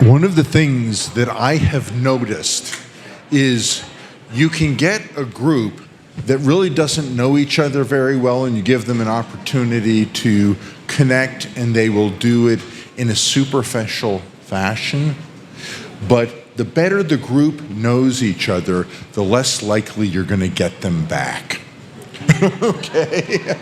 One of the things that I have noticed is you can get a group that really doesn't know each other very well, and you give them an opportunity to connect, and they will do it in a superficial fashion. But the better the group knows each other, the less likely you're going to get them back. Okay?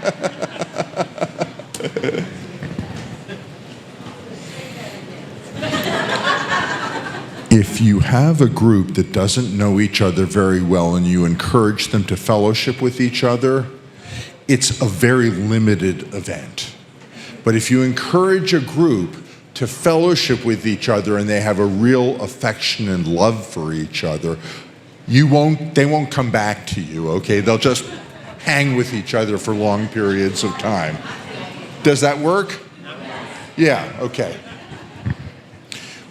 If you have a group that doesn't know each other very well and you encourage them to fellowship with each other, it's a very limited event. But if you encourage a group to fellowship with each other and they have a real affection and love for each other, they won't come back to you, okay? They'll just hang with each other for long periods of time. Does that work? Yeah, okay.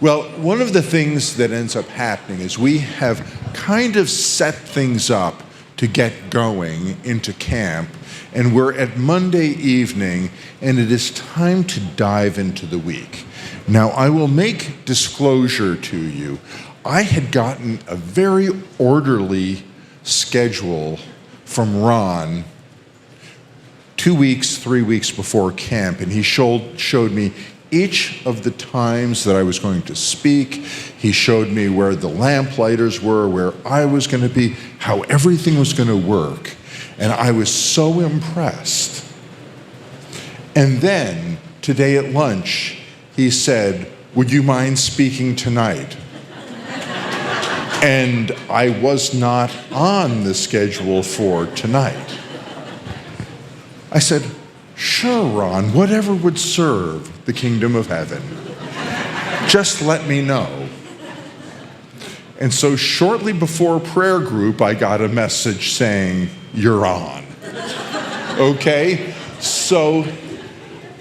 Well, one of the things that ends up happening is we have kind of set things up to get going into camp, and we're at Monday evening, and it is time to dive into the week. Now, I will make disclosure to you. I had gotten a very orderly schedule from Ron 2 weeks, 3 weeks before camp, and he showed me each of the times that I was going to speak. He showed me where the lamplighters were, where I was going to be, how everything was going to work. And I was so impressed. And then, today at lunch, he said, "Would you mind speaking tonight?" And I was not on the schedule for tonight. I said, "Sure, Ron, whatever would serve the kingdom of heaven. Just let me know." And so shortly before prayer group, I got a message saying, "You're on." Okay? So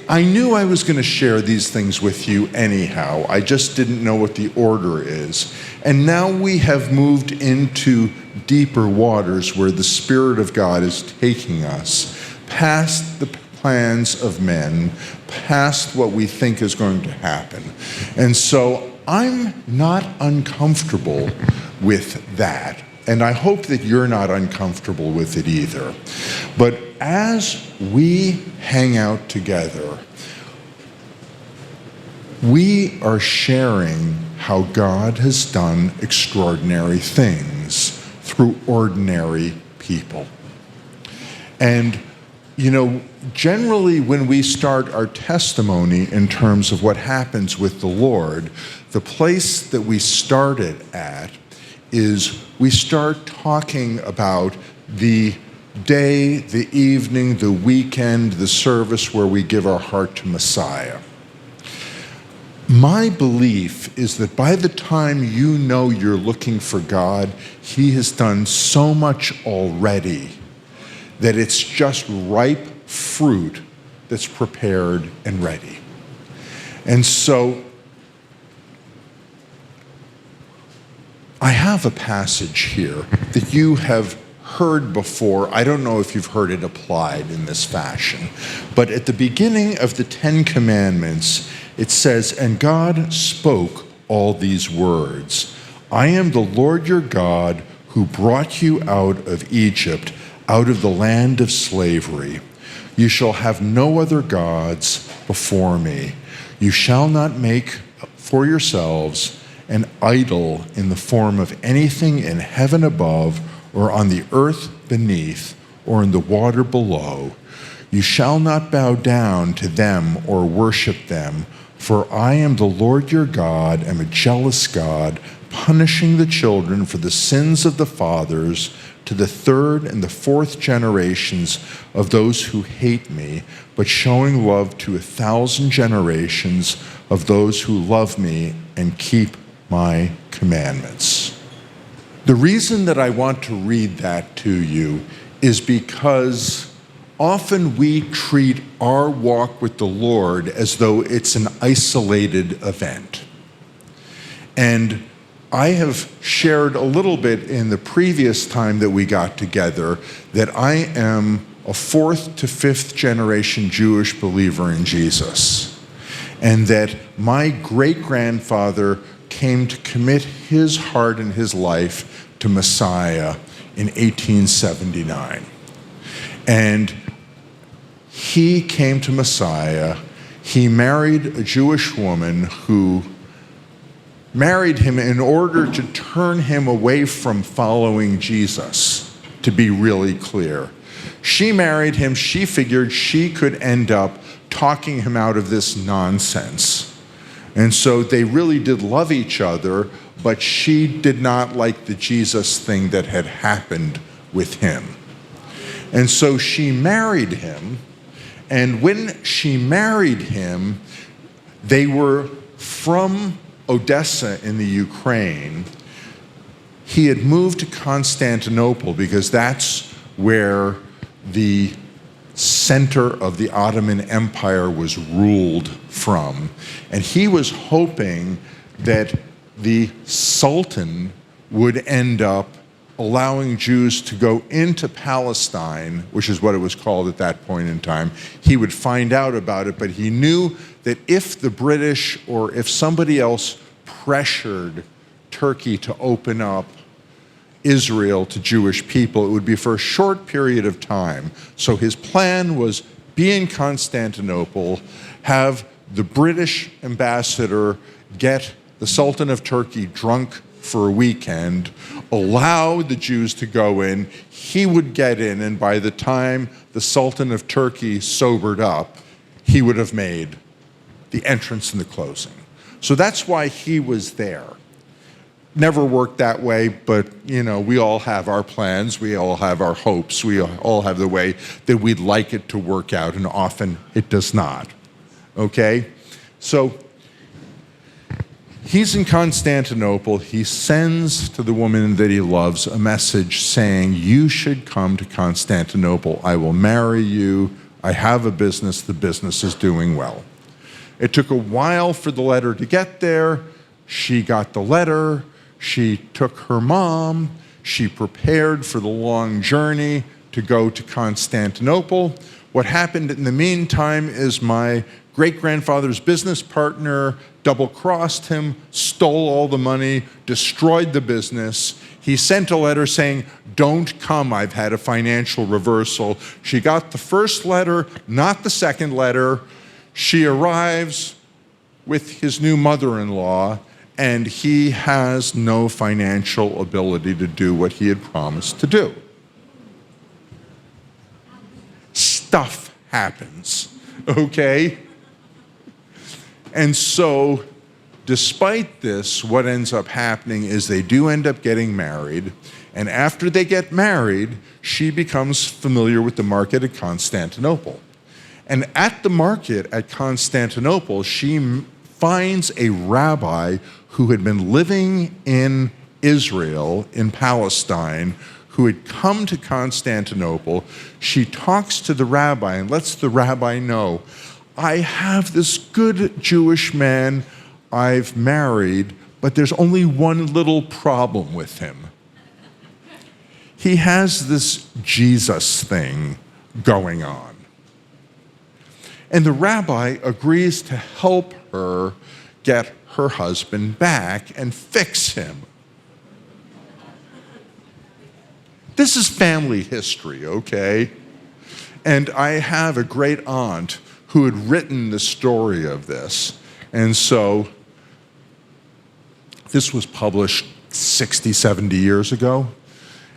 I knew I was going to share these things with you anyhow. I just didn't know what the order is. And now we have moved into deeper waters where the Spirit of God is taking us past the plans of men, past what we think is going to happen. And so I'm not uncomfortable with that, and I hope that you're not uncomfortable with it either. But as we hang out together, we are sharing how God has done extraordinary things through ordinary people. And generally when we start our testimony in terms of what happens with the Lord, the place that we start it at is we start talking about the day, the evening, the weekend, the service where we give our heart to Messiah. My belief is that by the time you know you're looking for God, He has done so much already that it's just ripe fruit that's prepared and ready. And so I have a passage here that you have heard before. I don't know if you've heard it applied in this fashion, but at the beginning of the 10 Commandments, it says, "And God spoke all these words. I am the Lord your God who brought you out of Egypt, out of the land of slavery. You shall have no other gods before me. You shall not make for yourselves an idol in the form of anything in heaven above, or on the earth beneath, or in the water below. You shall not bow down to them or worship them, for I am the Lord your God, am a jealous God, punishing the children for the sins of the fathers to the third and the fourth generations of those who hate me, but showing love to 1,000 generations of those who love me and keep my commandments." The reason that I want to read that to you is because often we treat our walk with the Lord as though it's an isolated event. And I have shared a little bit in the previous time that we got together that I am a 4th to 5th generation Jewish believer in Jesus, and that my great-grandfather came to commit his heart and his life to Messiah in 1879. And he came to Messiah. He married a Jewish woman who married him in order to turn him away from following Jesus, to be really clear. She married him. She figured she could end up talking him out of this nonsense. And so they really did love each other, but she did not like the Jesus thing that had happened with him. And so she married him. And when she married him, they were from Odessa in the Ukraine. He had moved to Constantinople because that's where the center of the Ottoman Empire was ruled from. And he was hoping that the Sultan would end up allowing Jews to go into Palestine, which is what it was called at that point in time. He would find out about it, but he knew that if the British or if somebody else pressured Turkey to open up Israel to Jewish people, it would be for a short period of time. So his plan was be in Constantinople, have the British ambassador get the Sultan of Turkey drunk for a weekend, allow the Jews to go in, he would get in, and by the time the Sultan of Turkey sobered up, he would have made the entrance and the closing. So that's why he was there. Never worked that way, but we all have our plans, we all have our hopes, we all have the way that we'd like it to work out, and often it does not. Okay? So he's in Constantinople. He sends to the woman that he loves a message saying, you should come to Constantinople. I will marry you. I have a business. The business is doing well. It took a while for the letter to get there. She got the letter. She took her mom. She prepared for the long journey to go to Constantinople. What happened in the meantime is my great-grandfather's business partner double-crossed him, stole all the money, destroyed the business. He sent a letter saying, don't come, I've had a financial reversal. She got the first letter, not the second letter. She arrives with his new mother-in-law, and he has no financial ability to do what he had promised to do. Stuff happens, okay? And so, despite this, what ends up happening is they do end up getting married, and after they get married, she becomes familiar with the market at Constantinople. And at the market at Constantinople, she finds a rabbi who had been living in Israel, in Palestine, who had come to Constantinople. She talks to the rabbi and lets the rabbi know, I have this good Jewish man I've married, but there's only one little problem with him. He has this Jesus thing going on. And the rabbi agrees to help her get her husband back and fix him. This is family history, okay? And I have a great aunt who had written the story of this. And so this was published 60, 70 years ago.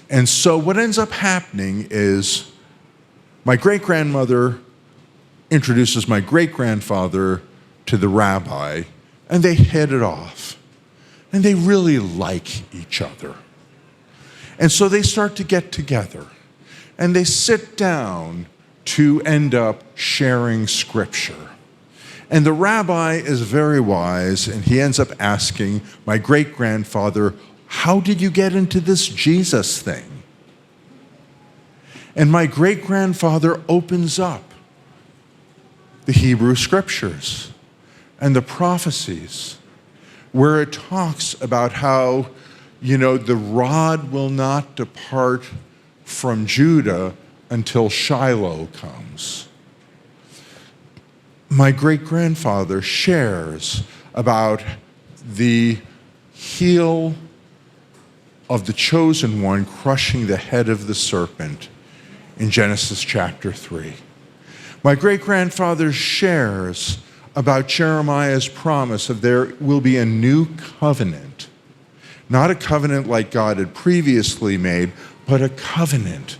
And so what ends up happening is my great-grandmother introduces my great-grandfather to the rabbi, and they hit it off. And they really like each other. And so they start to get together, and they sit down to end up sharing scripture. And the rabbi is very wise, and he ends up asking my great-grandfather, how did you get into this Jesus thing? And my great-grandfather opens up the Hebrew scriptures and the prophecies, where it talks about how, the rod will not depart from Judah until Shiloh comes. My great-grandfather shares about the heel of the chosen one crushing the head of the serpent in Genesis chapter 3. My great-grandfather shares about Jeremiah's promise of there will be a new covenant. Not a covenant like God had previously made, but a covenant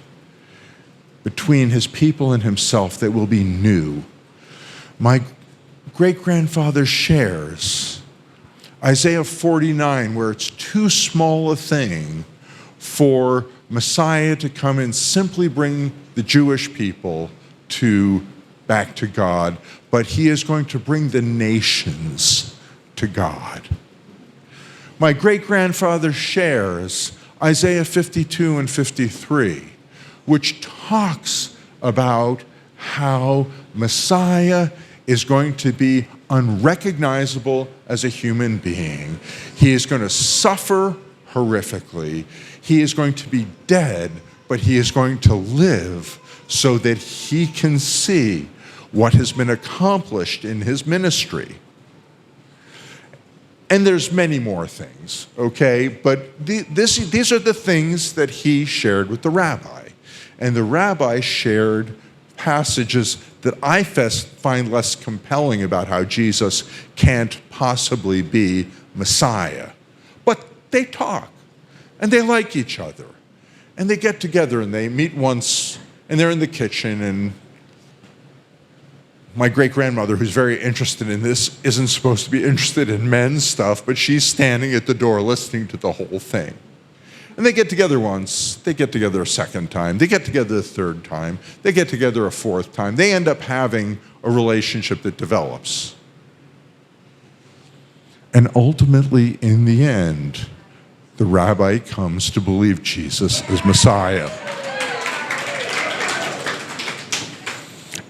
between his people and himself that will be new. My great-grandfather shares Isaiah 49, where it's too small a thing for Messiah to come and simply bring the Jewish people back to God, but he is going to bring the nations to God. My great-grandfather shares Isaiah 52 and 53, which talks about how Messiah is going to be unrecognizable as a human being. He is going to suffer horrifically. He is going to be dead, but he is going to live so that he can see what has been accomplished in his ministry. And there's many more things, okay? But these are the things that he shared with the rabbi. And the rabbi shared passages that I find less compelling about how Jesus can't possibly be Messiah. But they talk, and they like each other. And they get together, and they meet once, and they're in the kitchen, and my great-grandmother, who's very interested in this, isn't supposed to be interested in men's stuff, but she's standing at the door listening to the whole thing. And they get together once, they get together a second time, they get together a third time, they get together a fourth time. They end up having a relationship that develops. And ultimately, in the end, the rabbi comes to believe Jesus is Messiah.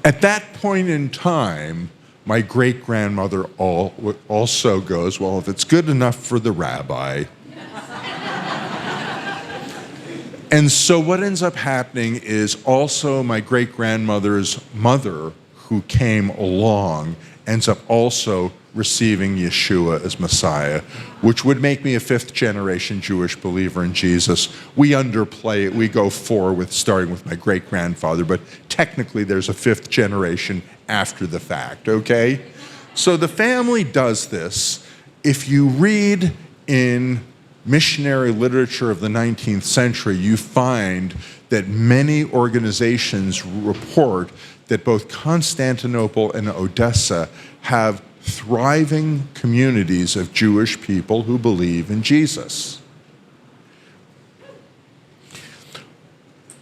At that point in time, my great-grandmother also goes, well, if it's good enough for the rabbi. And so what ends up happening is also my great-grandmother's mother, who came along, ends up also receiving Yeshua as Messiah, which would make me a fifth-generation Jewish believer in Jesus. We underplay it. We go starting with my great-grandfather, but technically there's a fifth generation after the fact, okay? So the family does this. If you read in missionary literature of the 19th century, you find that many organizations report that both Constantinople and Odessa have thriving communities of Jewish people who believe in Jesus.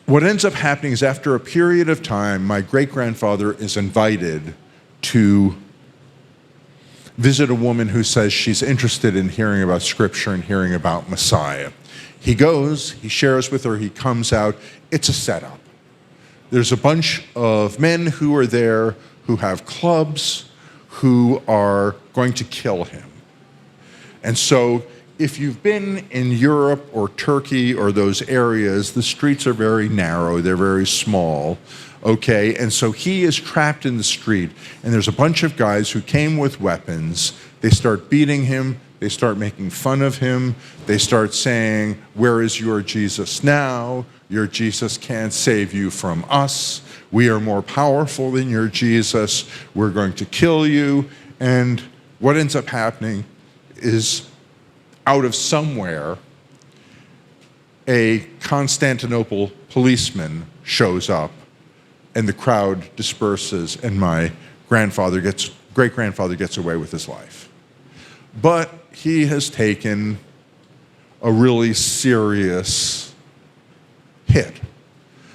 What ends up happening is after a period of time, my great-grandfather is invited to visit a woman who says she's interested in hearing about Scripture and hearing about Messiah. He goes, he shares with her, he comes out. It's a setup. There's a bunch of men who are there who have clubs, who are going to kill him. And so if you've been in Europe or Turkey or those areas, the streets are very narrow, they're very small, okay? And so he is trapped in the street, and there's a bunch of guys who came with weapons. They start beating him, they start making fun of him, they start saying, "Where is your Jesus now? Your Jesus can't save you from us. We are more powerful than your Jesus. We're going to kill you." And what ends up happening is, out of somewhere, a Constantinople policeman shows up, and the crowd disperses, and my great-grandfather gets away with his life. But he has taken a really serious hit.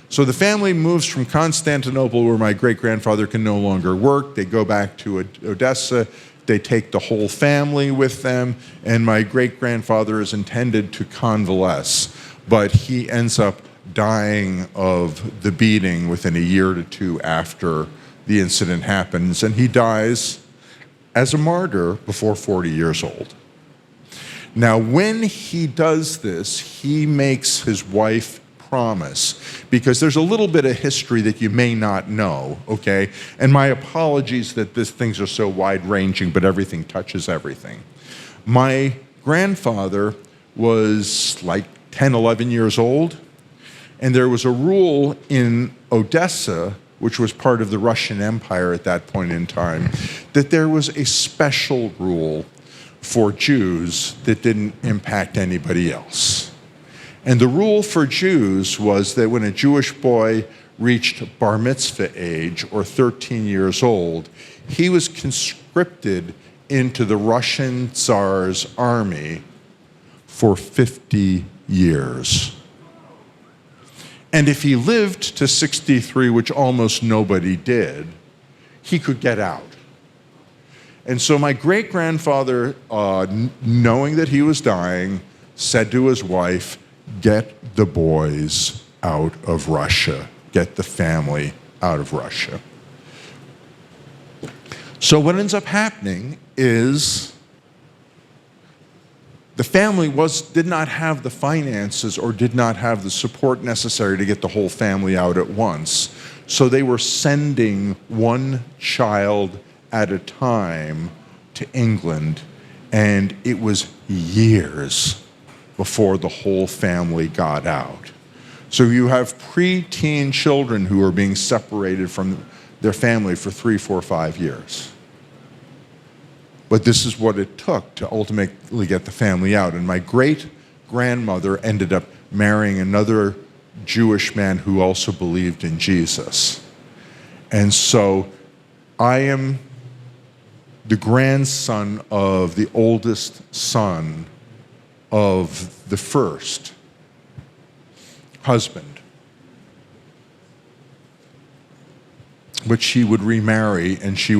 So the family moves from Constantinople, where my great-grandfather can no longer work. They go back to Odessa. They take the whole family with them, and my great-grandfather is intended to convalesce, but he ends up dying of the beating within a year to two after the incident happens, and he dies as a martyr before 40 years old. Now, when he does this, he makes his wife promise, because there's a little bit of history that you may not know, okay? And my apologies that things are so wide-ranging, but everything touches everything. My grandfather was like 10, 11 years old, and there was a rule in Odessa, which was part of the Russian Empire at that point in time, that there was a special rule for Jews that didn't impact anybody else. And the rule for Jews was that when a Jewish boy reached bar mitzvah age, or 13 years old, he was conscripted into the Russian Tsar's army for 50 years. And if he lived to 63, which almost nobody did, he could get out. And so my great-grandfather, knowing that he was dying, said to his wife, "Get the boys out of Russia. Get the family out of Russia." So what ends up happening is the family did not have the finances or did not have the support necessary to get the whole family out at once. So they were sending one child at a time to England, and it was years before the whole family got out. So you have preteen children who are being separated from their family for 3, 4, 5 years. But this is what it took to ultimately get the family out. And my great-grandmother ended up marrying another Jewish man who also believed in Jesus. And so I am the grandson of the oldest son of the first husband. But she would remarry, and she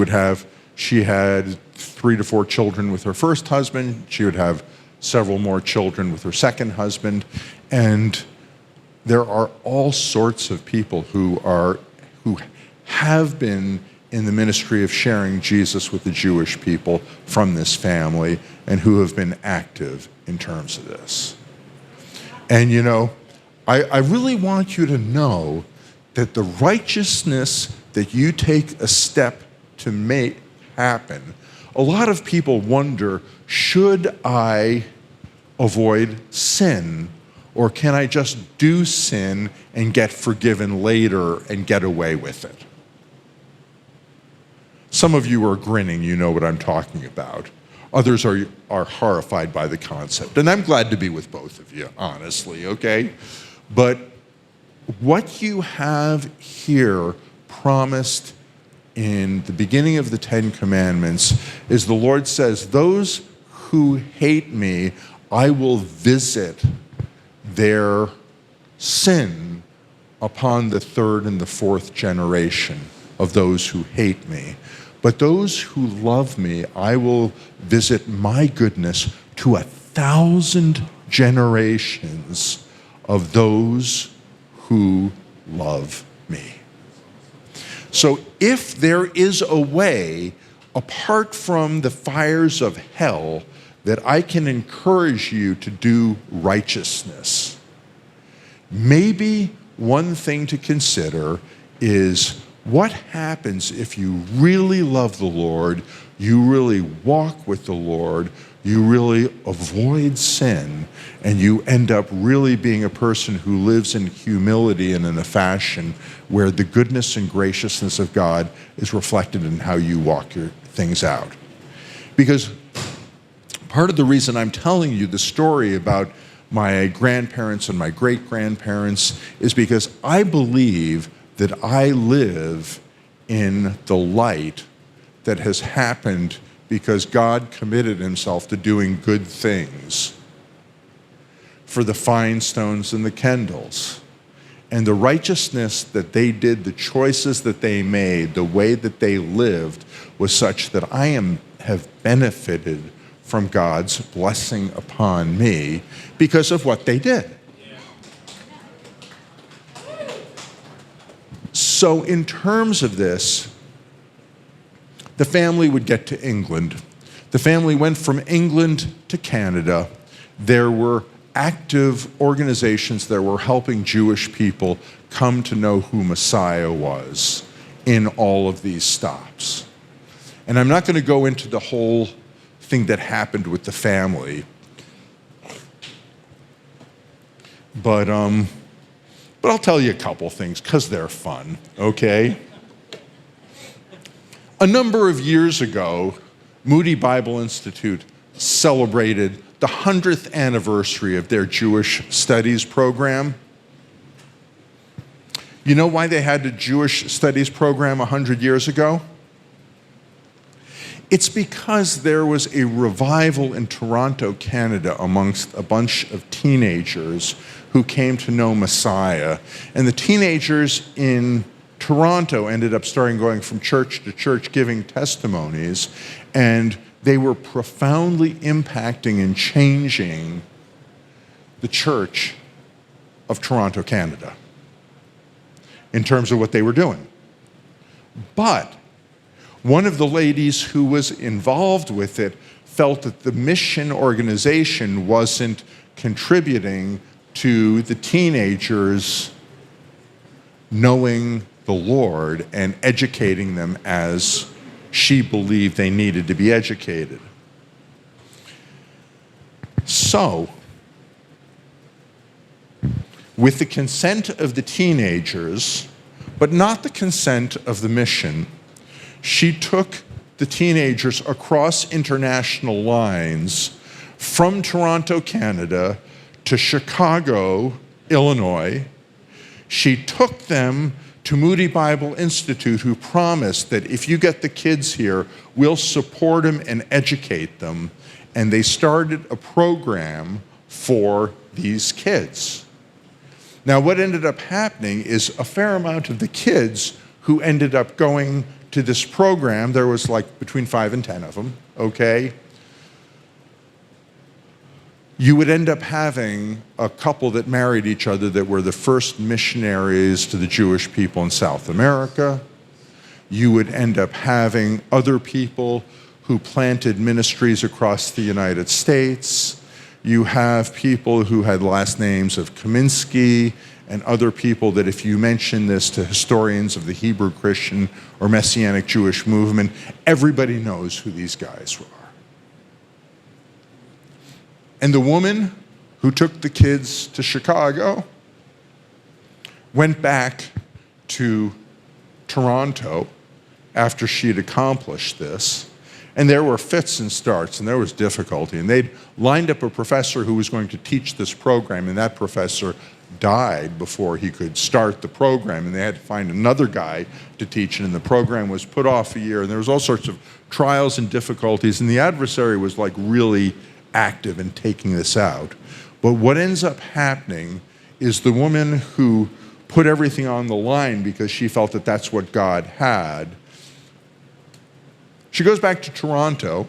had 3 to 4 children with her first husband. She would have several more children with her second husband. And there are all sorts of people who have been in the ministry of sharing Jesus with the Jewish people from this family, and who have been active in terms of this. And you know, I really want you to know that the righteousness that you take a step to make happen, a lot of people wonder, should I avoid sin, or can I just do sin and get forgiven later and get away with it? Some of you are grinning, you know what I'm talking about. Others are horrified by the concept. And I'm glad to be with both of you, honestly, okay? But what you have here promised in the beginning of the 10 Commandments is the Lord says, those who hate me, I will visit their sin upon the 3rd and the 4th generation of those who hate me. But those who love me, I will visit my goodness to 1,000 generations of those who love me. So if there is a way, apart from the fires of hell, that I can encourage you to do righteousness, maybe one thing to consider is, what happens if you really love the Lord, you really walk with the Lord, you really avoid sin, and you end up really being a person who lives in humility and in a fashion where the goodness and graciousness of God is reflected in how you walk your things out. Because part of the reason I'm telling you the story about my grandparents and my great-grandparents is because I believe that I live in the light that has happened because God committed himself to doing good things for the Finestones and the Kendalls. And the righteousness that they did, the choices that they made, the way that they lived was such that I have benefited from God's blessing upon me because of what they did. So in terms of this, the family would get to England. The family went from England to Canada. There were active organizations that were helping Jewish people come to know who Messiah was in all of these stops. And I'm not going to go into the whole thing that happened with the family, But I'll tell you a couple things because they're fun, okay? A number of years ago, Moody Bible Institute celebrated the 100th anniversary of their Jewish Studies program. You know why they had a Jewish Studies program 100 years ago? It's because there was a revival in Toronto, Canada, amongst a bunch of teenagers who came to know Messiah. And the teenagers in Toronto ended up starting going from church to church giving testimonies, and they were profoundly impacting and changing the church of Toronto, Canada, in terms of what they were doing. But one of the ladies who was involved with it felt that the mission organization wasn't contributing to the teenagers knowing the Lord and educating them as she believed they needed to be educated. So, with the consent of the teenagers, but not the consent of the mission, she took the teenagers across international lines from Toronto, Canada, to Chicago, Illinois. She took them to Moody Bible Institute, who promised that if you get the kids here, we'll support them and educate them. And they started a program for these kids. Now, what ended up happening is a fair amount of the kids who ended up going to this program, there was like between 5 and 10 of them, okay? You would end up having a couple that married each other that were the first missionaries to the Jewish people in South America. You would end up having other people who planted ministries across the United States. You have people who had last names of Kaminsky and other people that if you mention this to historians of the Hebrew Christian or Messianic Jewish movement, everybody knows who these guys were. And the woman who took the kids to Chicago went back to Toronto after she'd accomplished this. And there were fits and starts, and there was difficulty. And they'd lined up a professor who was going to teach this program, and that professor died before he could start the program, and they had to find another guy to teach it, and the program was put off a year, and there was all sorts of trials and difficulties, and the adversary was like really active in taking this out. But what ends up happening is the woman who put everything on the line because she felt that that's what God had, she goes back to Toronto,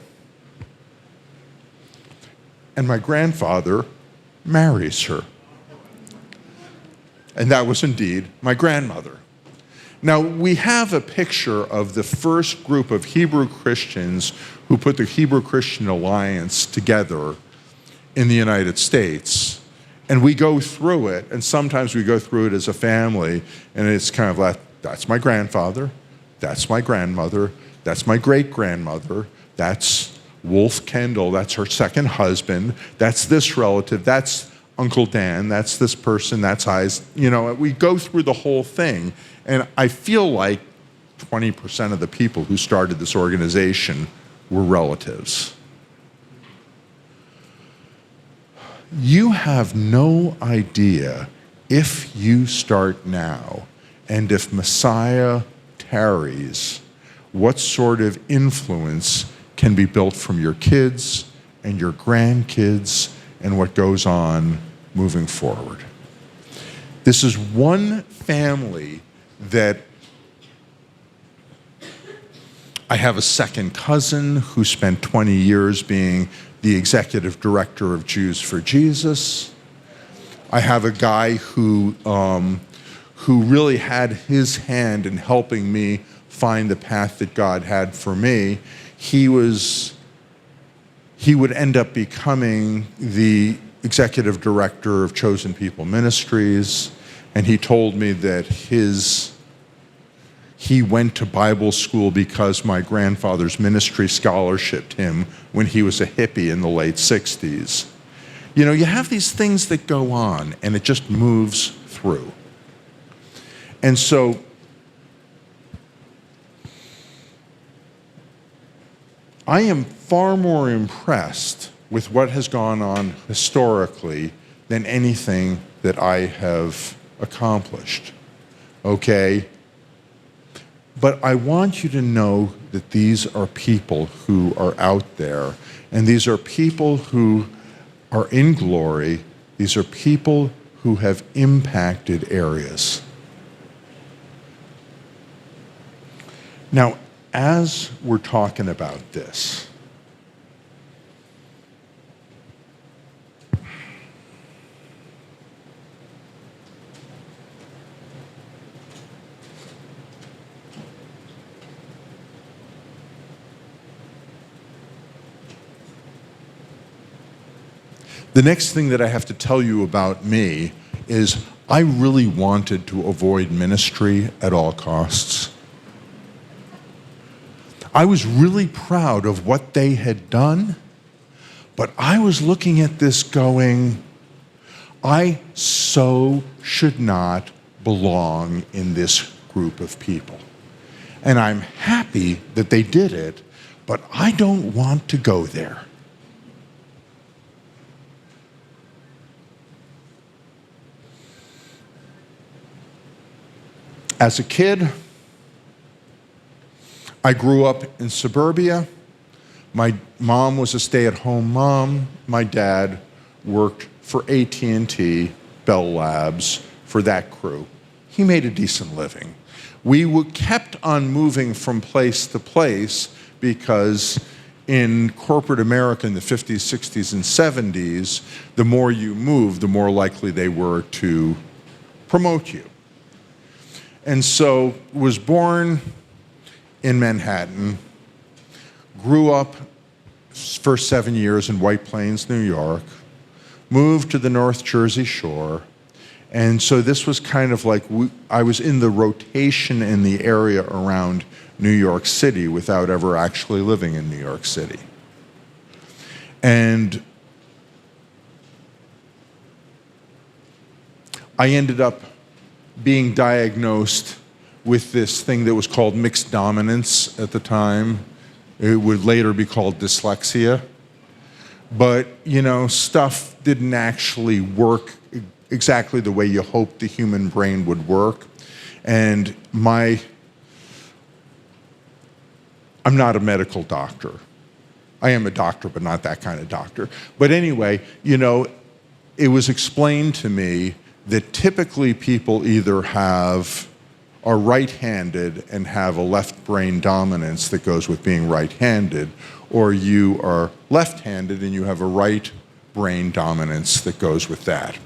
and my grandfather marries her. And that was indeed my grandmother. Now, we have a picture of the first group of Hebrew Christians who put the Hebrew Christian Alliance together in the United States. And we go through it, and sometimes we go through it as a family, and it's kind of like, that's my grandfather, that's my grandmother, that's my great-grandmother, that's Wolf Kendall, that's her second husband, that's this relative, that's Uncle Dan, that's this person, that's Eyes. You know, we go through the whole thing, and I feel like 20% of the people who started this organization were relatives. You have no idea if you start now, and if Messiah tarries, what sort of influence can be built from your kids and your grandkids and what goes on moving forward. This is one family that I have a second cousin who spent 20 years being the executive director of Jews for Jesus. I have a guy who really had his hand in helping me find the path that God had for me. He would end up becoming the executive director of Chosen People Ministries, and he told me that he went to Bible school because my grandfather's ministry scholarshiped him when he was a hippie in the late 60s. You know, you have these things that go on, and it just moves through. And so I am far more impressed with what has gone on historically than anything that I have accomplished, okay? But I want you to know that these are people who are out there, and these are people who are in glory. These are people who have impacted areas. Now, as we're talking about this, the next thing that I have to tell you about me is I really wanted to avoid ministry at all costs. I was really proud of what they had done, but I was looking at this going, I so should not belong in this group of people. And I'm happy that they did it, but I don't want to go there. As a kid, I grew up in suburbia. My mom was a stay-at-home mom. My dad worked for AT&T, Bell Labs, for that crew. He made a decent living. We kept on moving from place to place because in corporate America in the 50s, 60s, and 70s, the more you moved, the more likely they were to promote you. And so was born in Manhattan, grew up for 7 years in White Plains, New York, moved to the North Jersey Shore, and so this was kind of like I was in the rotation in the area around New York City without ever actually living in New York City. And I ended up being diagnosed with this thing that was called mixed dominance at the time. It would later be called dyslexia. But, you know, stuff didn't actually work exactly the way you hoped the human brain would work. And I'm not a medical doctor. I am a doctor, but not that kind of doctor. But anyway, you know, it was explained to me that typically people either are right-handed and have a left brain dominance that goes with being right-handed, or you are left-handed and you have a right brain dominance that goes with that.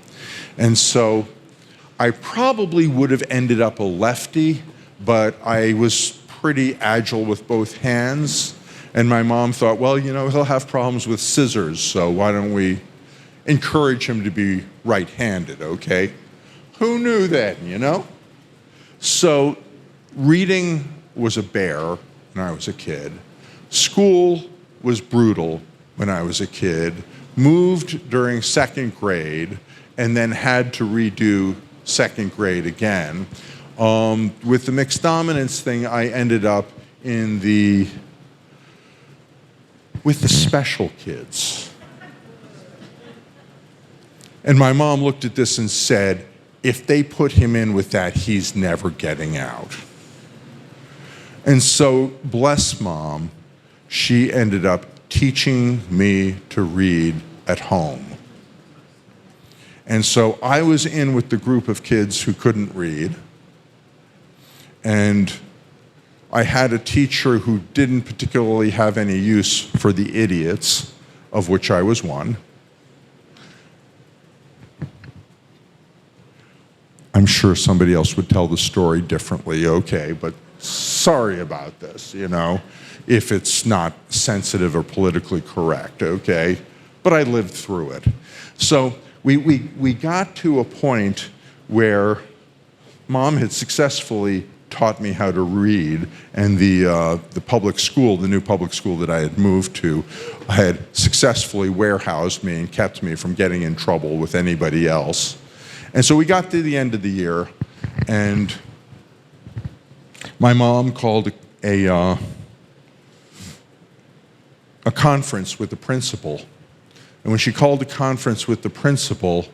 And so I probably would have ended up a lefty, but I was pretty agile with both hands. And my mom thought, well, you know, he'll have problems with scissors, so why don't we encourage him to be right-handed, okay? Who knew then, you know? So reading was a bear when I was a kid. School was brutal when I was a kid. Moved during second grade and then had to redo second grade again. With the mixed dominance thing, I ended up with the special kids. And my mom looked at this and said, if they put him in with that, he's never getting out. And so, bless Mom, she ended up teaching me to read at home. And so I was in with the group of kids who couldn't read. And I had a teacher who didn't particularly have any use for the idiots, of which I was one. I'm sure somebody else would tell the story differently, okay, but sorry about this, you know, if it's not sensitive or politically correct, okay? But I lived through it. So we got to a point where Mom had successfully taught me how to read, and the public school, the new public school that I had moved to, had successfully warehoused me and kept me from getting in trouble with anybody else. And so we got to the end of the year, and my mom called a conference with the principal. And when she called a conference with the principal,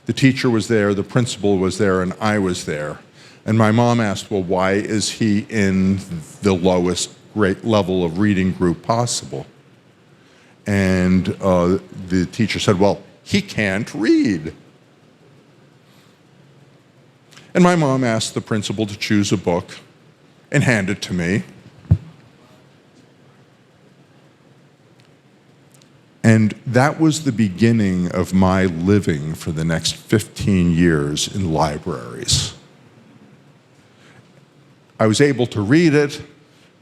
the teacher was there, the principal was there, and I was there. And my mom asked, well, why is he in the lowest grade level of reading group possible? And the teacher said, well, he can't read. And my mom asked the principal to choose a book and hand it to me. And that was the beginning of my living for the next 15 years in libraries. I was able to read it.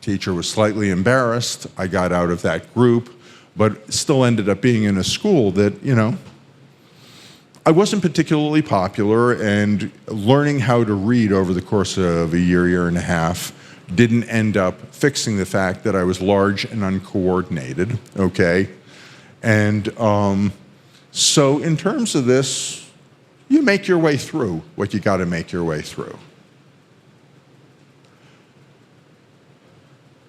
Teacher was slightly embarrassed. I got out of that group, but still ended up being in a school that, you know, I wasn't particularly popular, and learning how to read over the course of a year and a half didn't end up fixing the fact that I was large and uncoordinated, okay? And so in terms of this, you make your way through what you got to make your way through.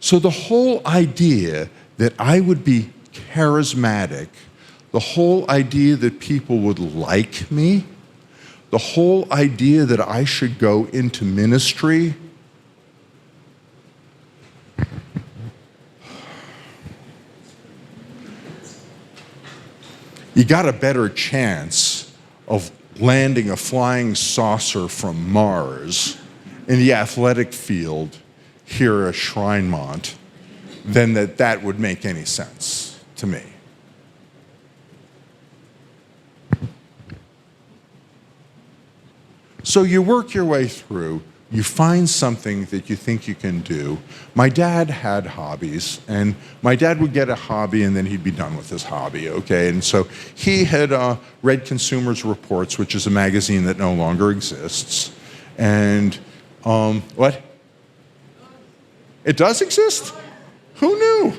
So the whole idea that I would be charismatic, the whole idea that people would like me, the whole idea that I should go into ministry, you got a better chance of landing a flying saucer from Mars in the athletic field here at Shrinemont than that would make any sense to me. So you work your way through, you find something that you think you can do. My dad had hobbies, and my dad would get a hobby and then he'd be done with his hobby, okay? And so he had read Consumers Reports, which is a magazine that no longer exists. And what? It does exist? Who knew?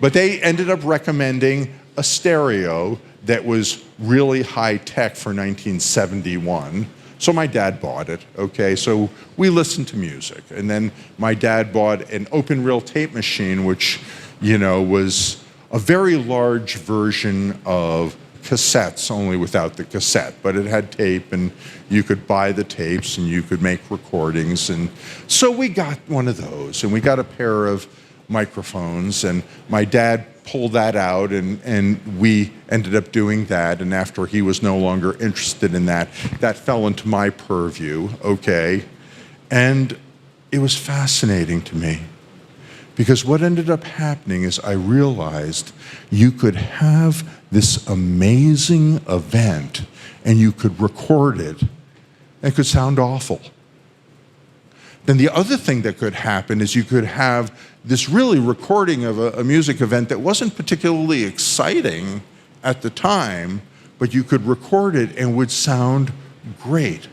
But they ended up recommending a stereo that was really high tech for 1971. So my dad bought it, okay? So we listened to music. And then my dad bought an open reel tape machine, which, you know, was a very large version of cassettes, only without the cassette. But it had tape, and you could buy the tapes, and you could make recordings. And so we got one of those, and we got a pair of microphones, and my dad pulled that out, and we ended up doing that. And after he was no longer interested in that, that fell into my purview, okay? And it was fascinating to me, because what ended up happening is I realized you could have this amazing event and you could record it, and it could sound awful. Then the other thing that could happen is you could have this really recording of a music event that wasn't particularly exciting at the time, but you could record it and would sound great.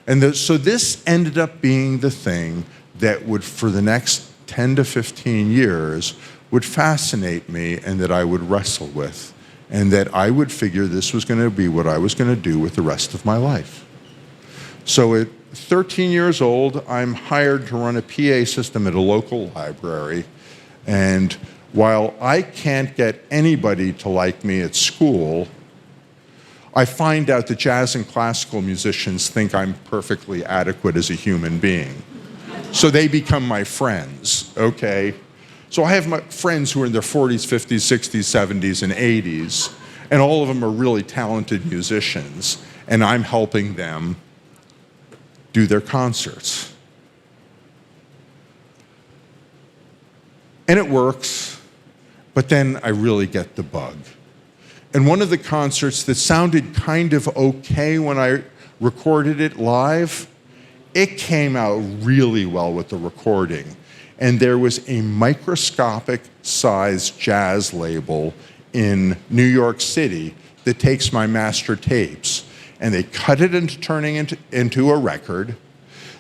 And so this ended up being the thing that would, for the next 10 to 15 years, would fascinate me and that I would wrestle with, and that I would figure this was going to be what I was going to do with the rest of my life. So at 13 years old, I'm hired to run a PA system at a local library. And while I can't get anybody to like me at school, I find out that jazz and classical musicians think I'm perfectly adequate as a human being. So they become my friends, okay? So I have my friends who are in their 40s, 50s, 60s, 70s, and 80s, and all of them are really talented musicians, and I'm helping them do their concerts. And it works, but then I really get the bug. And one of the concerts that sounded kind of okay when I recorded it live, it came out really well with the recording. And there was a microscopic sized jazz label in New York City that takes my master tapes. and they cut it into turning into a record.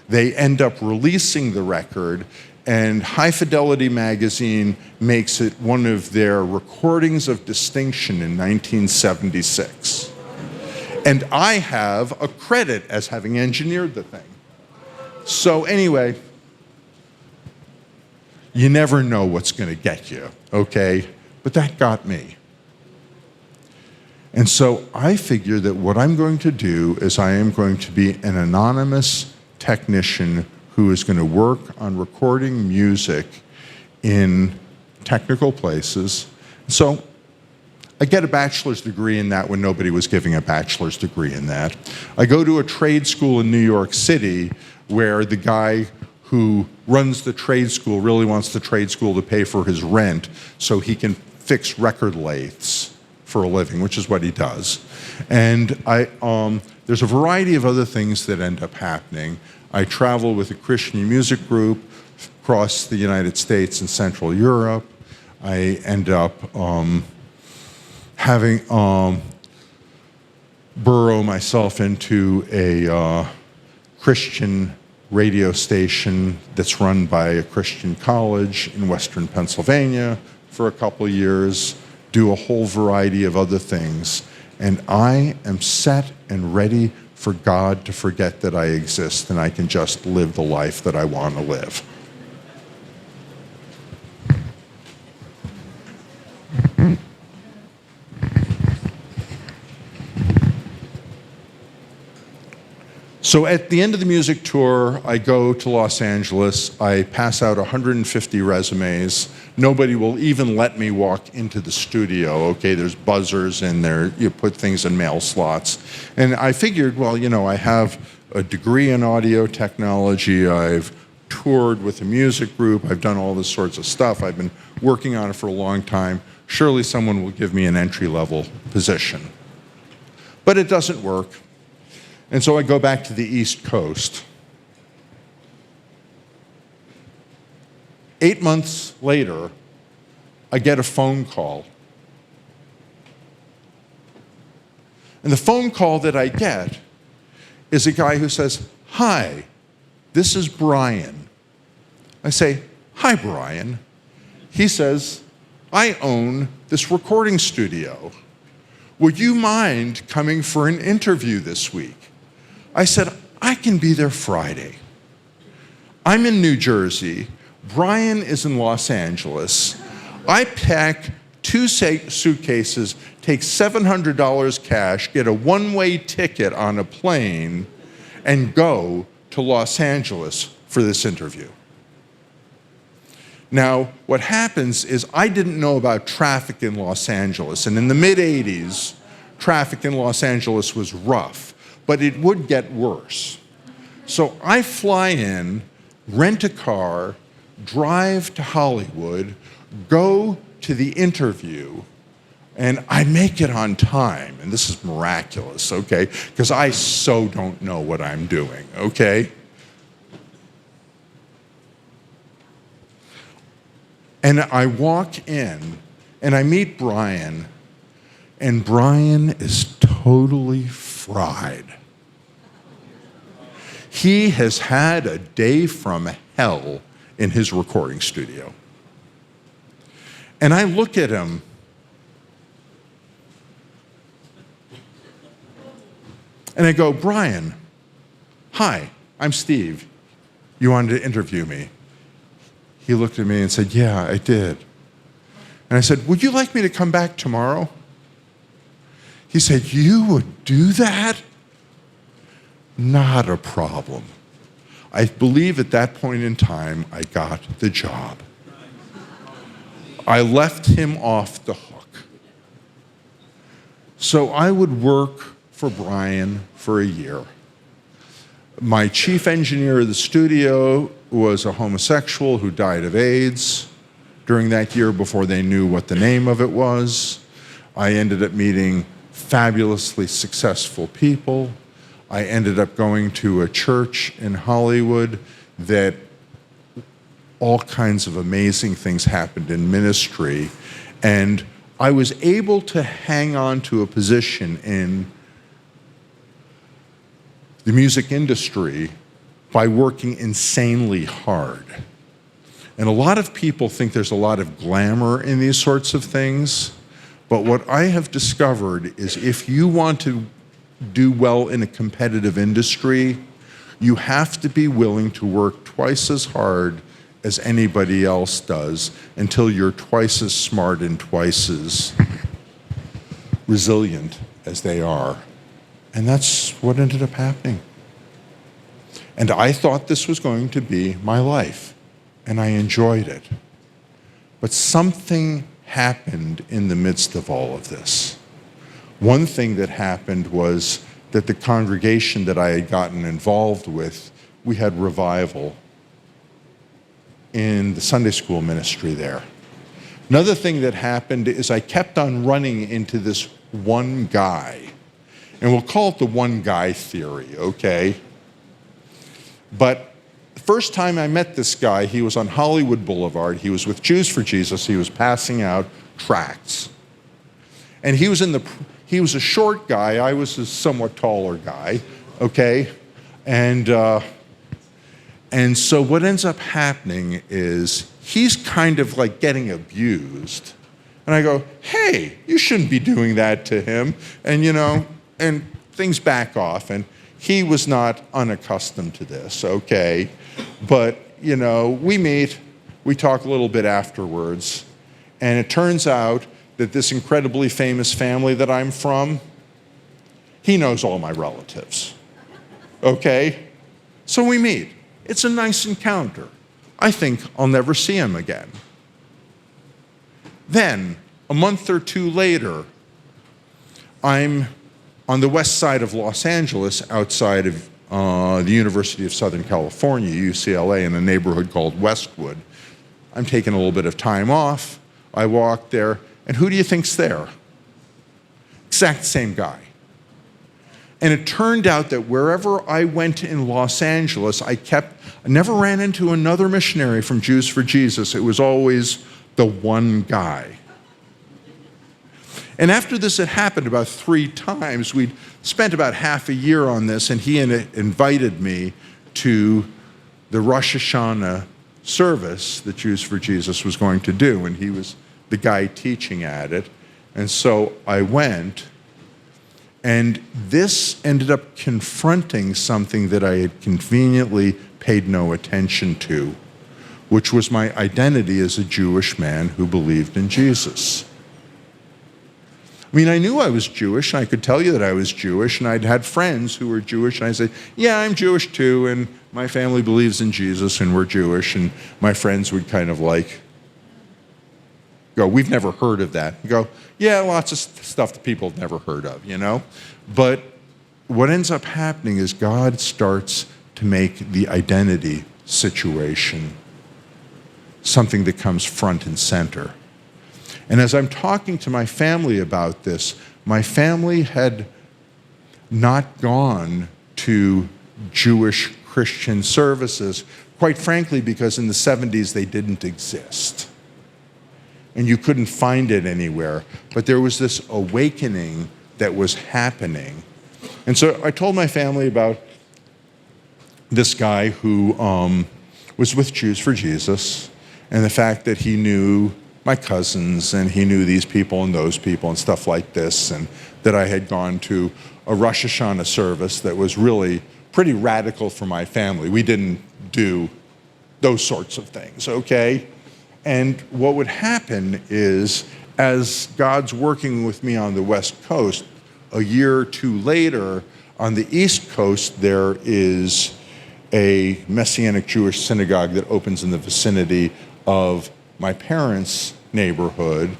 They end up releasing the record, and High Fidelity magazine makes it one of their recordings of distinction in 1976. And I have a credit as having engineered the thing. So anyway, you never know what's going to get you, okay? But that got me. And so I figure that what I'm going to do is I am going to be an anonymous technician who is going to work on recording music in technical places. So I get a bachelor's degree in that when nobody was giving a bachelor's degree in that. I go to a trade school in New York City where the guy who runs the trade school really wants the trade school to pay for his rent so he can fix record lathes for a living, which is what he does. And there's a variety of other things that end up happening. I travel with a Christian music group across the United States and Central Europe. I end up having burrow myself into a Christian radio station that's run by a Christian college in Western Pennsylvania for a couple of years, do a whole variety of other things, and I am set and ready for God to forget that I exist and I can just live the life that I want to live. So at the end of the music tour, I go to Los Angeles. I pass out 150 resumes. Nobody will even let me walk into the studio. Okay, there's buzzers in there. You put things in mail slots. And I figured, well, you know, I have a degree in audio technology. I've toured with a music group. I've done all this sorts of stuff. I've been working on it for a long time. Surely someone will give me an entry-level position. But it doesn't work. And so I go back to the East Coast. 8 months later, I get a phone call. And the phone call that I get is a guy who says, "Hi, this is Brian." I say, "Hi, Brian." He says, "I own this recording studio. Would you mind coming for an interview this week?" I said, "I can be there Friday. I'm in New Jersey. Brian is in Los Angeles. I pack 2 suitcases, take $700 cash, get a one-way ticket on a plane, and go to Los Angeles for this interview." Now, what happens is I didn't know about traffic in Los Angeles, and in the mid-'80s, traffic in Los Angeles was rough. But it would get worse. So I fly in, rent a car, drive to Hollywood, go to the interview, and I make it on time. And this is miraculous, okay? Because I so don't know what I'm doing, okay? And I walk in, and I meet Brian, and Brian is totally fried. He has had a day from hell in his recording studio. And I look at him, and I go, "Brian, hi, I'm Steve. You wanted to interview me." He looked at me and said, "Yeah, I did." And I said, "Would you like me to come back tomorrow?" He said, "You would do that?" Not a problem. I believe at that point in time, I got the job. I left him off the hook. So I would work for Brian for a year. My chief engineer of the studio was a homosexual who died of AIDS during that year before they knew what the name of it was. I ended up meeting fabulously successful people. I ended up going to a church in Hollywood that all kinds of amazing things happened in ministry. And I was able to hang on to a position in the music industry by working insanely hard. And a lot of people think there's a lot of glamour in these sorts of things, but what I have discovered is if you want to do well in a competitive industry, you have to be willing to work twice as hard as anybody else does until you're twice as smart and twice as resilient as they are. And that's what ended up happening. And I thought this was going to be my life, and I enjoyed it. But something happened in the midst of all of this. One thing that happened was that the congregation that I had gotten involved with, we had revival in the Sunday school ministry there. Another thing that happened is I kept on running into this one guy. And we'll call it the one guy theory, okay? But the first time I met this guy, he was on Hollywood Boulevard. He was with Jews for Jesus. He was passing out tracts. And he was a short guy. I was a somewhat taller guy, okay? And so what ends up happening is he's kind of like getting abused. And I go, hey, you shouldn't be doing that to him. And things back off. And he was not unaccustomed to this, okay? But, we meet, we talk a little bit afterwards, and it turns out that this incredibly famous family that I'm from, he knows all my relatives, okay? So we meet. It's a nice encounter. I think I'll never see him again. Then, a month or two later, I'm on the west side of Los Angeles, outside of the University of Southern California, UCLA, in a neighborhood called Westwood. I'm taking a little bit of time off. I walk there, and who do you think's there? Exact same guy. And it turned out that wherever I went in Los Angeles, I never ran into another missionary from Jews for Jesus. It was always the one guy. And after this had happened about 3 times, we'd spent about half a year on this, and he invited me to the Rosh Hashanah service that Jews for Jesus was going to do, and he was the guy teaching at it. And so I went, and this ended up confronting something that I had conveniently paid no attention to, which was my identity as a Jewish man who believed in Jesus. I mean, I knew I was Jewish, and I could tell you that I was Jewish, and I'd had friends who were Jewish, and I said, yeah, I'm Jewish too, and my family believes in Jesus, and we're Jewish, and my friends would kind of like go, we've never heard of that. And go, yeah, lots of stuff that people have never heard of, But what ends up happening is God starts to make the identity situation something that comes front and center. And as I'm talking to my family about this, my family had not gone to Jewish Christian services, quite frankly, because in the 70s they didn't exist. And you couldn't find it anywhere. But there was this awakening that was happening. And so I told my family about this guy who was with Jews for Jesus, and the fact that he knew my cousins, and he knew these people and those people and stuff like this, and that I had gone to a Rosh Hashanah service that was really pretty radical for my family. We didn't do those sorts of things, okay? And what would happen is, as God's working with me on the West Coast, a year or two later, on the East Coast, there is a Messianic Jewish synagogue that opens in the vicinity of my parents' neighborhood.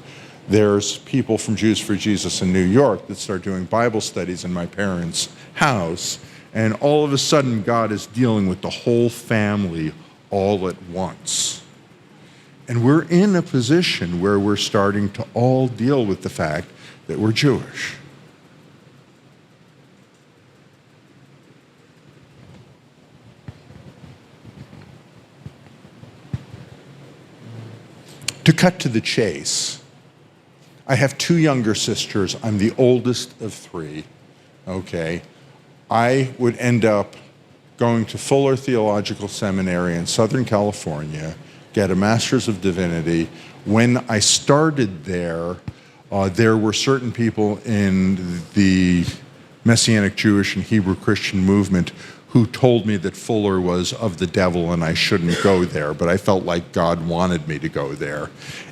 There's people from Jews for Jesus in New York that start doing Bible studies in my parents' house. And all of a sudden, God is dealing with the whole family all at once. And we're in a position where we're starting to all deal with the fact that we're Jewish. To cut to the chase, I have 2 younger sisters. I'm the oldest of 3, okay? I would end up going to Fuller Theological Seminary in Southern California, get a Master's of Divinity. When I started there, there were certain people in the Messianic Jewish and Hebrew Christian movement who told me that Fuller was of the devil and I shouldn't go there, but I felt like God wanted me to go there.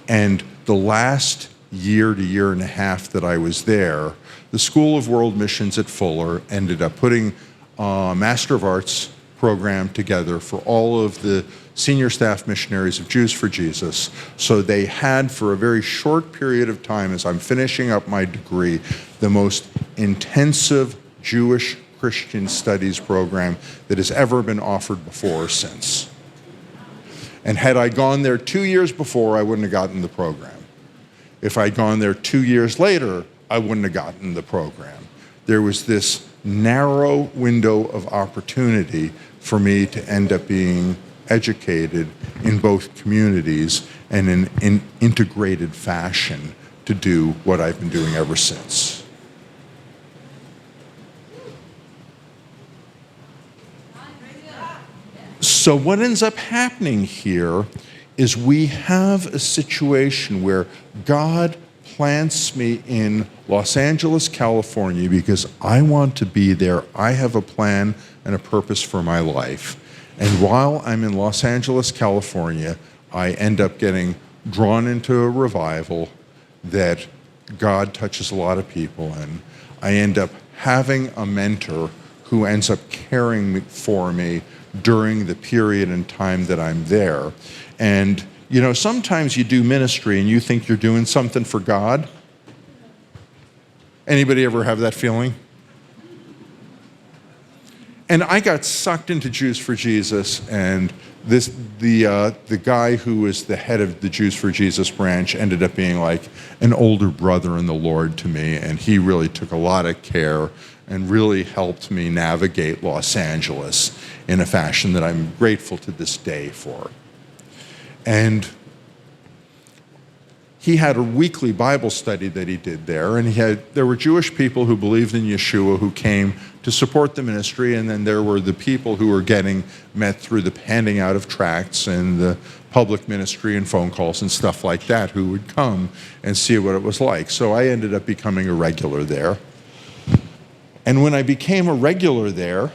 And the last year to year and a half that I was there, the School of World Missions at Fuller ended up putting a Master of Arts program together for all of the senior staff missionaries of Jews for Jesus. So they had, for a very short period of time, as I'm finishing up my degree, the most intensive Jewish Christian studies program that has ever been offered before or since. And had I gone there 2 years before, I wouldn't have gotten the program. If I'd gone there 2 years later, I wouldn't have gotten the program. There was this narrow window of opportunity for me to end up being educated in both communities and in an integrated fashion to do what I've been doing ever since. So what ends up happening here is we have a situation where God plants me in Los Angeles, California, because I want to be there. I have a plan and a purpose for my life. And while I'm in Los Angeles, California, I end up getting drawn into a revival that God touches a lot of people in. I end up having a mentor who ends up caring for me during the period and time that I'm there. And you know, sometimes you do ministry and you think you're doing something for God. Anybody ever have that feeling? And I got sucked into Jews for Jesus, and the guy who was the head of the Jews for Jesus branch ended up being like an older brother in the Lord to me, and he really took a lot of care and really helped me navigate Los Angeles in a fashion that I'm grateful to this day for. And he had a weekly Bible study that he did there, and there were Jewish people who believed in Yeshua who came to support the ministry, and then there were the people who were getting met through the handing out of tracts and the public ministry and phone calls and stuff like that, who would come and see what it was like. So I ended up becoming a regular there. And when I became a regular there,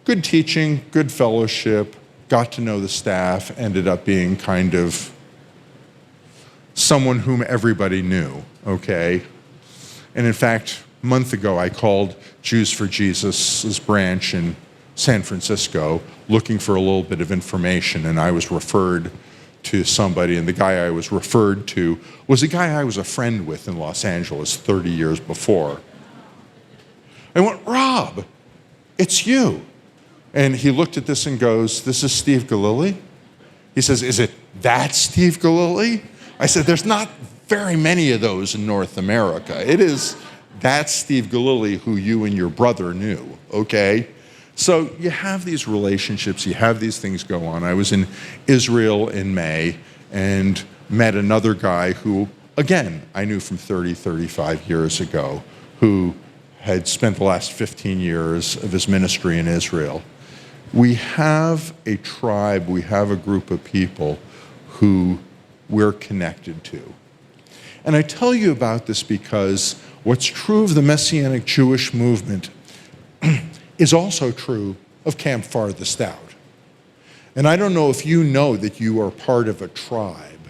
good teaching, good fellowship, got to know the staff, ended up being kind of someone whom everybody knew, okay? And in fact, a month ago, I called Jews for Jesus' branch in San Francisco looking for a little bit of information, and I was referred to somebody, and the guy I was referred to was a guy I was a friend with in Los Angeles 30 years before. I went, Rob, it's you. And he looked at this and goes, this is Steve Galiley? He says, is it that Steve Galiley? I said, there's not very many of those in North America. It is that Steve Galiley who you and your brother knew, okay? So you have these relationships, you have these things go on. I was in Israel in May and met another guy who, again, I knew from 30, 35 years ago, who had spent the last 15 years of his ministry in Israel. We have a tribe, we have a group of people who we're connected to. And I tell you about this because what's true of the Messianic Jewish movement is also true of Camp Farthest Out. And I don't know if you know that you are part of a tribe,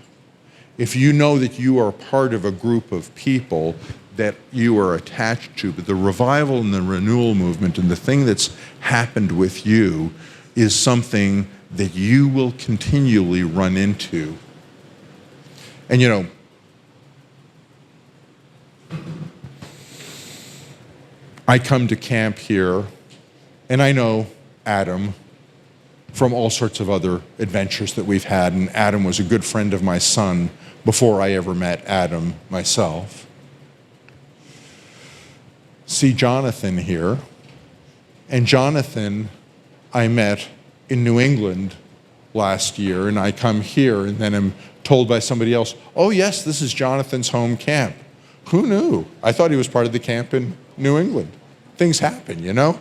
if you know that you are part of a group of people that you are attached to, but the revival and the renewal movement and the thing that's happened with you is something that you will continually run into. And you know, I come to camp here, and I know Adam from all sorts of other adventures that we've had, and Adam was a good friend of my son before I ever met Adam myself. See Jonathan here, and Jonathan I met in New England last year, and I come here and then I'm told by somebody else, oh yes, this is Jonathan's home camp. Who knew? I thought he was part of the camp in New England. things happen, you know?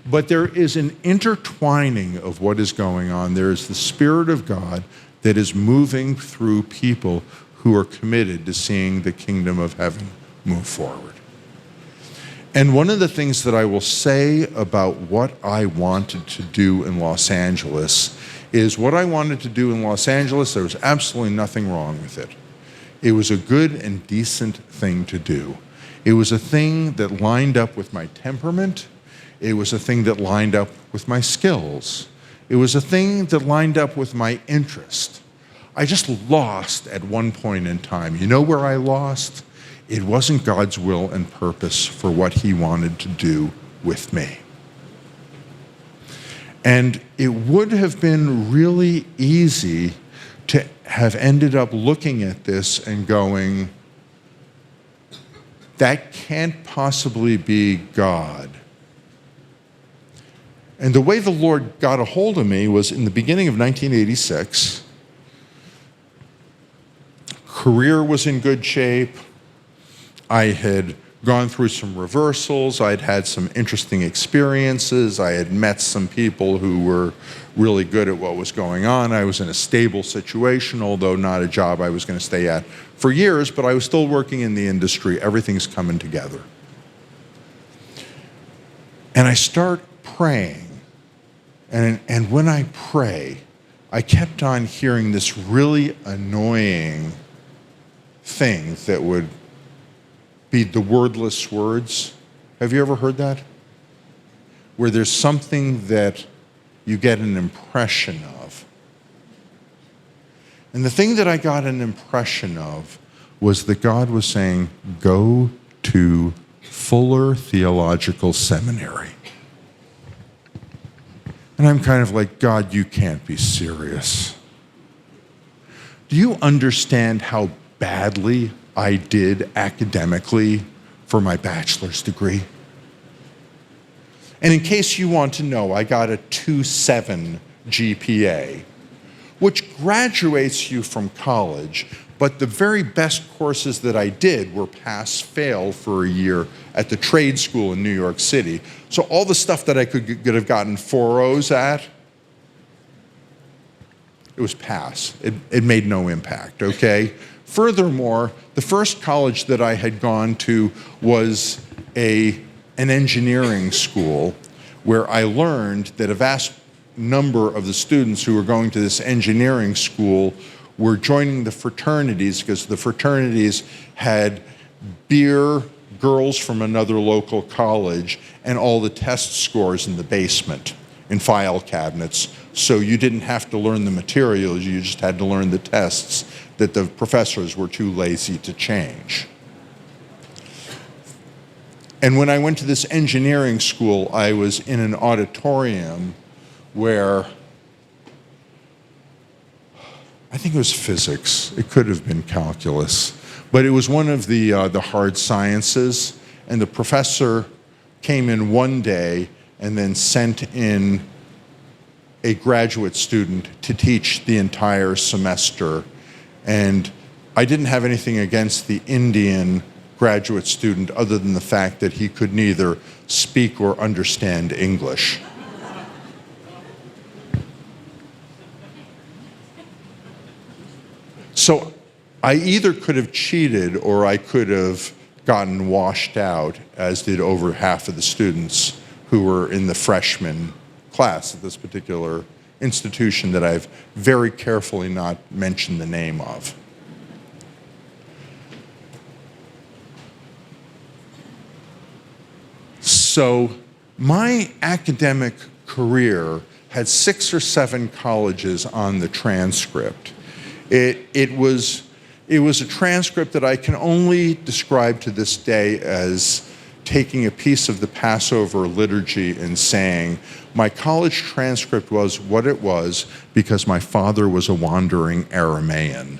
But there is an intertwining of what is going on. There is the Spirit of God that is moving through people who are committed to seeing the kingdom of heaven move forward. And one of the things that I will say about what I wanted to do in Los Angeles is what I wanted to do in Los Angeles, there was absolutely nothing wrong with it. It was a good and decent thing to do. It was a thing that lined up with my temperament. It was a thing that lined up with my skills. It was a thing that lined up with my interest. I just lost at one point in time. You know where I lost? It wasn't God's will and purpose for what he wanted to do with me. And it would have been really easy to have ended up looking at this and going, that can't possibly be God. And the way the Lord got a hold of me was in the beginning of 1986. Career was in good shape. I had gone through some reversals. I'd had some interesting experiences. I had met some people who were really good at what was going on. I was in a stable situation, although not a job I was going to stay at for years, but I was still working in the industry. Everything's coming together. And I start praying. And when I pray, I kept on hearing this really annoying thing that would be the wordless words. Have you ever heard that? Where there's something that you get an impression of. And the thing that I got an impression of was that God was saying, go to Fuller Theological Seminary. And I'm kind of like, God, you can't be serious. Do you understand how badly I did academically for my bachelor's degree? And in case you want to know, I got a 2.7 GPA, which graduates you from college, but the very best courses that I did were pass-fail for a year at the trade school in New York City. So all the stuff that I could have gotten 4.0s at, it was pass. It made no impact, okay? Furthermore, the first college that I had gone to was an engineering school where I learned that a vast number of the students who were going to this engineering school were joining the fraternities because the fraternities had beer, girls from another local college, and all the test scores in the basement in file cabinets. So you didn't have to learn the materials, you just had to learn the tests that the professors were too lazy to change. And when I went to this engineering school, I was in an auditorium where I think it was physics. It could have been calculus. But it was one of the hard sciences, and the professor came in one day and then sent in a graduate student to teach the entire semester. And I didn't have anything against the Indian graduate student other than the fact that he could neither speak or understand English. So I either could have cheated or I could have gotten washed out, as did over half of the students who were in the freshman class at this particular institution that I've very carefully not mentioned the name of. So my academic career had 6 or 7 colleges on the transcript. It was a transcript that I can only describe to this day as taking a piece of the Passover liturgy and saying, my college transcript was what it was because my father was a wandering Aramaean.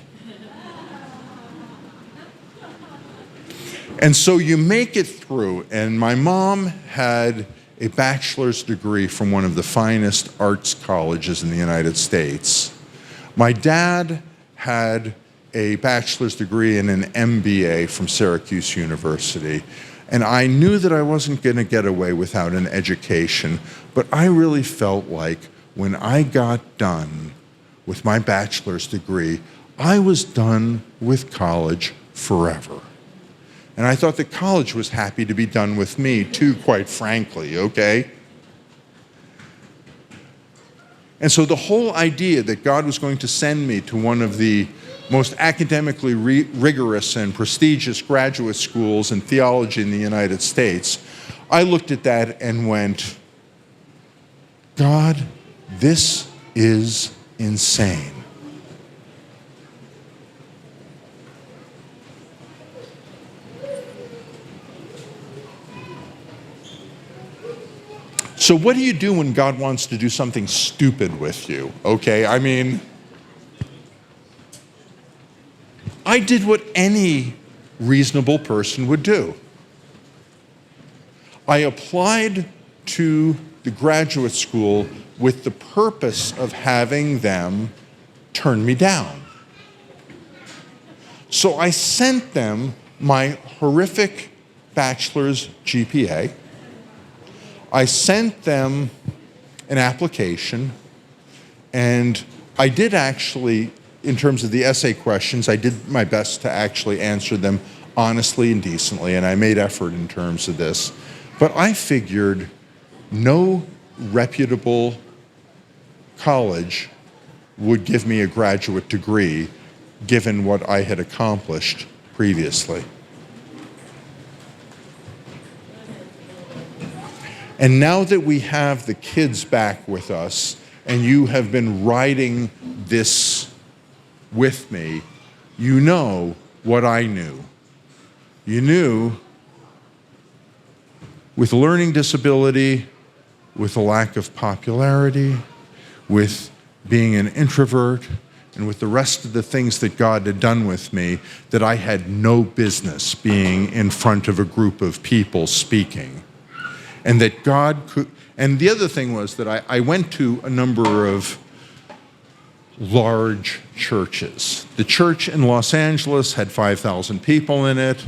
And so you make it through, and my mom had a bachelor's degree from one of the finest arts colleges in the United States. My dad had a bachelor's degree and an MBA from Syracuse University. And I knew that I wasn't going to get away without an education, but I really felt like when I got done with my bachelor's degree, I was done with college forever. And I thought that college was happy to be done with me too, quite frankly, okay? And so the whole idea that God was going to send me to one of the most academically rigorous and prestigious graduate schools in theology in the United States, I looked at that and went, God, this is insane. So what do you do when God wants to do something stupid with you? Okay, I mean, I did what any reasonable person would do. I applied to the graduate school with the purpose of having them turn me down. So I sent them my horrific bachelor's GPA. I sent them an application, and I did actually, in terms of the essay questions, I did my best to actually answer them honestly and decently, and I made effort in terms of this. But I figured no reputable college would give me a graduate degree given what I had accomplished previously. And now that we have the kids back with us, and you have been writing this with me, you know what I knew. You knew with learning disability, with a lack of popularity, with being an introvert, and with the rest of the things that God had done with me, that I had no business being in front of a group of people speaking. And that God could, and the other thing was that I went to a number of large churches. The church in Los Angeles had 5,000 people in it.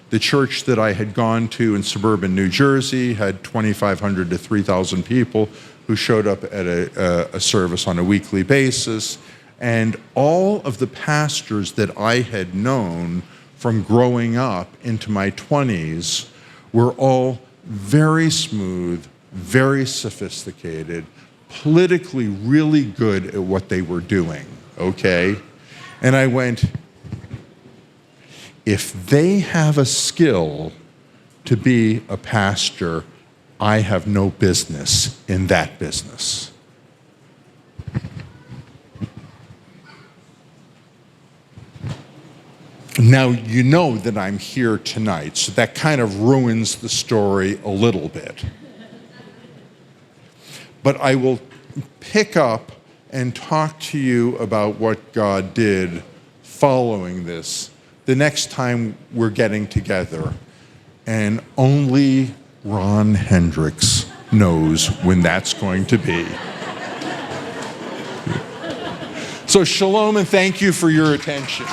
The church that I had gone to in suburban New Jersey had 2,500 to 3,000 people who showed up at a service on a weekly basis. And all of the pastors that I had known from growing up into my 20s were all very smooth, very sophisticated, politically really good at what they were doing, okay? And I went, if they have a skill to be a pastor, I have no business in that business. Now, you know that I'm here tonight, so that kind of ruins the story a little bit. But I will pick up and talk to you about what God did following this the next time we're getting together. And only Ron Hendricks knows when that's going to be. So shalom and thank you for your attention.